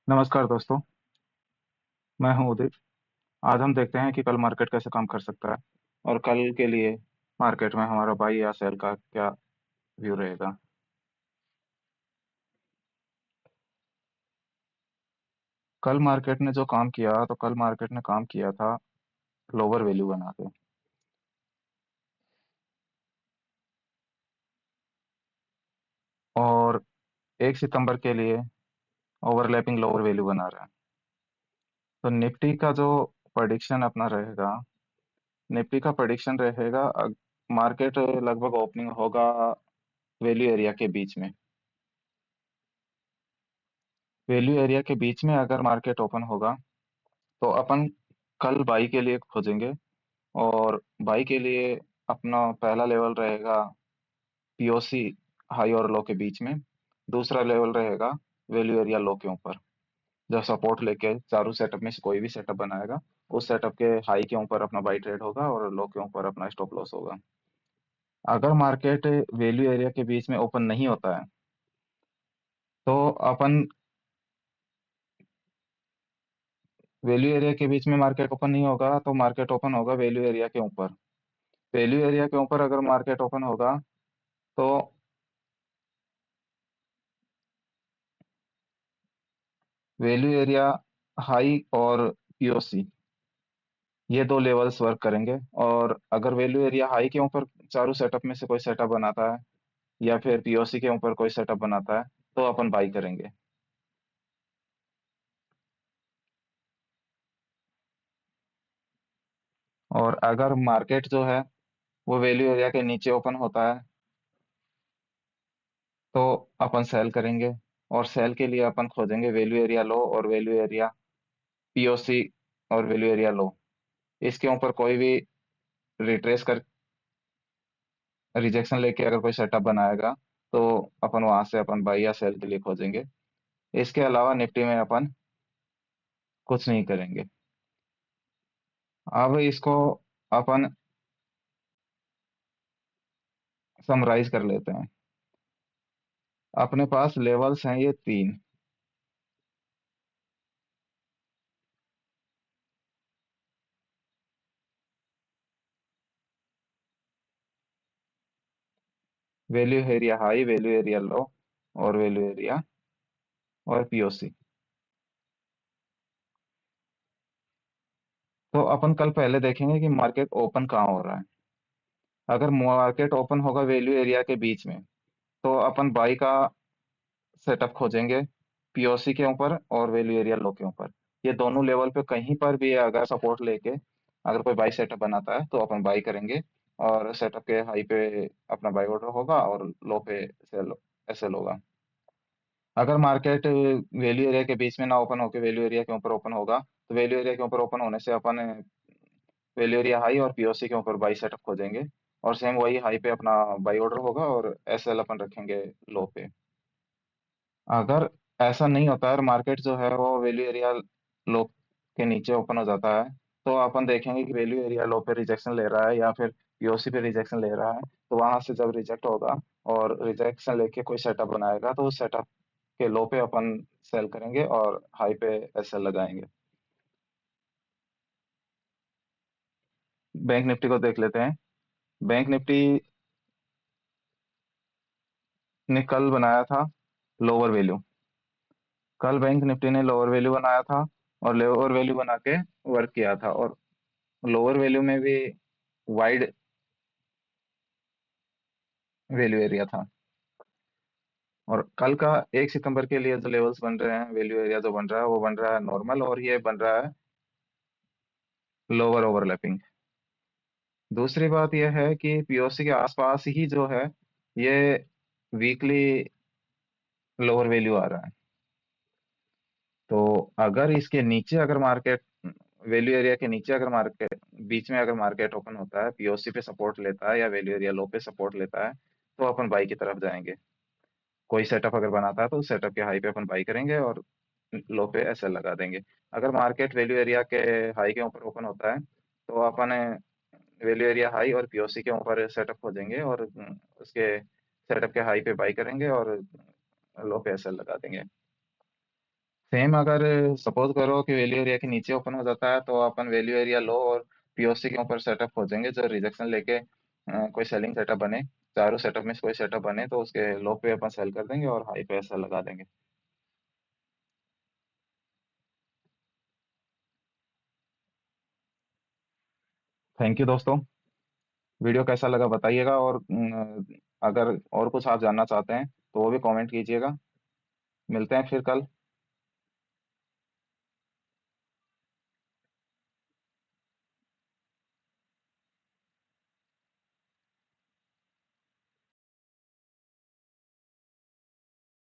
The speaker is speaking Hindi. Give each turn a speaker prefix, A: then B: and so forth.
A: नमस्कार दोस्तों। मैं हूं उदित। आज हम देखते हैं कि कल मार्केट कैसे काम कर सकता है और कल के लिए मार्केट में हमारा बाई या सेल का क्या व्यू रहेगा। कल मार्केट ने जो काम किया तो कल मार्केट ने काम किया था लोअर वैल्यू बना के, और 1 सितंबर के लिए ओवरलैपिंग लोअर वैल्यू बना रहा है। तो निफ्टी का जो प्रेडिक्शन अपना रहेगा, निफ्टी का प्रेडिक्शन रहेगा मार्केट लगभग ओपनिंग होगा वैल्यू एरिया के बीच में। वैल्यू एरिया के बीच में अगर मार्केट ओपन होगा तो अपन कल बाई के लिए खोजेंगे। और बाई के लिए अपना पहला लेवल रहेगा पीओसी हाई और लो के बीच में। दूसरा लेवल रहेगा वैल्यू एरिया लो के ऊपर। जब सपोर्ट लेके चारों सेटअप में से कोई भी सेटअप बनाएगा, उस सेटअप के हाई के ऊपर अपना बाई ट्रेड होगा और लो के ऊपर अपना स्टॉप लॉस होगा। अगर मार्केट वैल्यू एरिया के बीच में ओपन नहीं होता है तो अपन वैल्यू एरिया के बीच में मार्केट ओपन नहीं होगा तो मार्केट ओपन होगा वैल्यू एरिया के ऊपर। वैल्यू एरिया के ऊपर अगर मार्केट ओपन होगा तो वैल्यू एरिया हाई और पीओसी, ये दो लेवल्स वर्क करेंगे। और अगर वैल्यू एरिया हाई के ऊपर चारों सेटअप में से कोई सेटअप बनाता है या फिर पीओसी के ऊपर कोई सेटअप बनाता है तो अपन बाई करेंगे। और अगर मार्केट जो है वो वैल्यू एरिया के नीचे ओपन होता है तो अपन सेल करेंगे। और सेल के लिए अपन खोजेंगे वैल्यू एरिया लो और वैल्यू एरिया पीओसी और वैल्यू एरिया लो। इसके ऊपर कोई भी रिट्रेस कर रिजेक्शन लेके अगर कोई सेटअप बनाएगा तो अपन वहां से अपन बाई या सेल के लिए खोजेंगे। इसके अलावा निफ्टी में अपन कुछ नहीं करेंगे। अब इसको अपन समराइज कर लेते हैं। अपने पास लेवल्स हैं ये तीन। Value area high, value area low और वैल्यू एरिया और पीओसी। तो अपन कल पहले देखेंगे कि मार्केट ओपन कहाँ हो रहा है। अगर मार्केट ओपन होगा वैल्यू एरिया के बीच में तो अपन बाई का सेटअप खोजेंगे पीओसी के ऊपर और वैल्यू एरिया लो के ऊपर। ये दोनों लेवल पे कहीं पर भी अगर सपोर्ट लेके अगर कोई बाई सेटअप बनाता है तो अपन बाई करेंगे। और सेटअप के हाई पे अपना बाई ऑर्डर होगा और लो पे सेल एसएल होगा। अगर मार्केट वैल्यू एरिया के बीच में ना ओपन होकर वैल्यू एरिया के ऊपर ओपन होगा तो वैल्यू एरिया के ऊपर ओपन होने से अपन वैल्यू एरिया हाई और पीओसी के ऊपर बाई सेटअप खोजेंगे। और सेम वही हाई पे अपना बाई ऑर्डर होगा और एसएल अपन रखेंगे लो पे। अगर ऐसा नहीं होता है और मार्केट जो है वो वैल्यू एरिया लो के नीचे ओपन हो जाता है तो अपन देखेंगे कि वैल्यू एरिया लो पे रिजेक्शन ले रहा है या फिर पीओसी पे रिजेक्शन ले रहा है। तो वहां से जब रिजेक्ट होगा और रिजेक्शन लेके कोई सेटअप बनाएगा तो उस सेटअप के लो पे अपन सेल करेंगे और हाई पे एसएल लगाएंगे। बैंक निफ्टी को देख लेते हैं। बैंक निफ्टी ने कल बनाया था लोअर वैल्यू। कल बैंक निफ्टी ने लोअर वैल्यू बनाया था और लोअर वैल्यू बना के वर्क किया था। और लोअर वैल्यू में भी वाइड वैल्यू एरिया था। और कल का 1 सितंबर के लिए जो लेवल्स बन रहे हैं, वैल्यू एरिया जो बन रहा है वो बन रहा है नॉर्मल और ये बन रहा है लोअर ओवरलैपिंग। दूसरी बात यह है कि पीओसी के आसपास ही जो है ये वीकली लोअर वैल्यू आ रहा है। तो अगर इसके नीचे अगर मार्केट वैल्यू एरिया के नीचे अगर मार्केट बीच में अगर मार्केट ओपन होता है, पीओसी पे सपोर्ट लेता है या वैल्यू एरिया लो पे सपोर्ट लेता है तो अपन बाई की तरफ जाएंगे। कोई सेटअप अगर बनाता है तो उस सेटअप के हाई पे अपन बाई करेंगे और लो पे एसएल लगा देंगे। अगर मार्केट वैल्यू एरिया के हाई के ऊपर ओपन होता है तो अपन वैल्यू एरिया हाई और पीओसी के ऊपर सेटअप खोजेंगे और उसके सेटअप के हाई पे बाई करेंगे और लो पे एसएल लगा देंगे। सेम अगर सपोज करो कि वैल्यू एरिया के नीचे ओपन हो जाता है तो अपन वैल्यू एरिया लो और पीओसी के ऊपर सेटअप खोजेंगे जो रिजेक्शन लेके कोई सेलिंग सेटअप बने, चारों सेटअप में से कोई सेटअप बने तो उसके लो पे अपन सेल कर देंगे और हाई पे ऐसा लगा देंगे। थैंक यू दोस्तों। वीडियो कैसा लगा बताइएगा और अगर और कुछ आप जानना चाहते हैं तो वो भी कमेंट कीजिएगा। मिलते हैं फिर कल।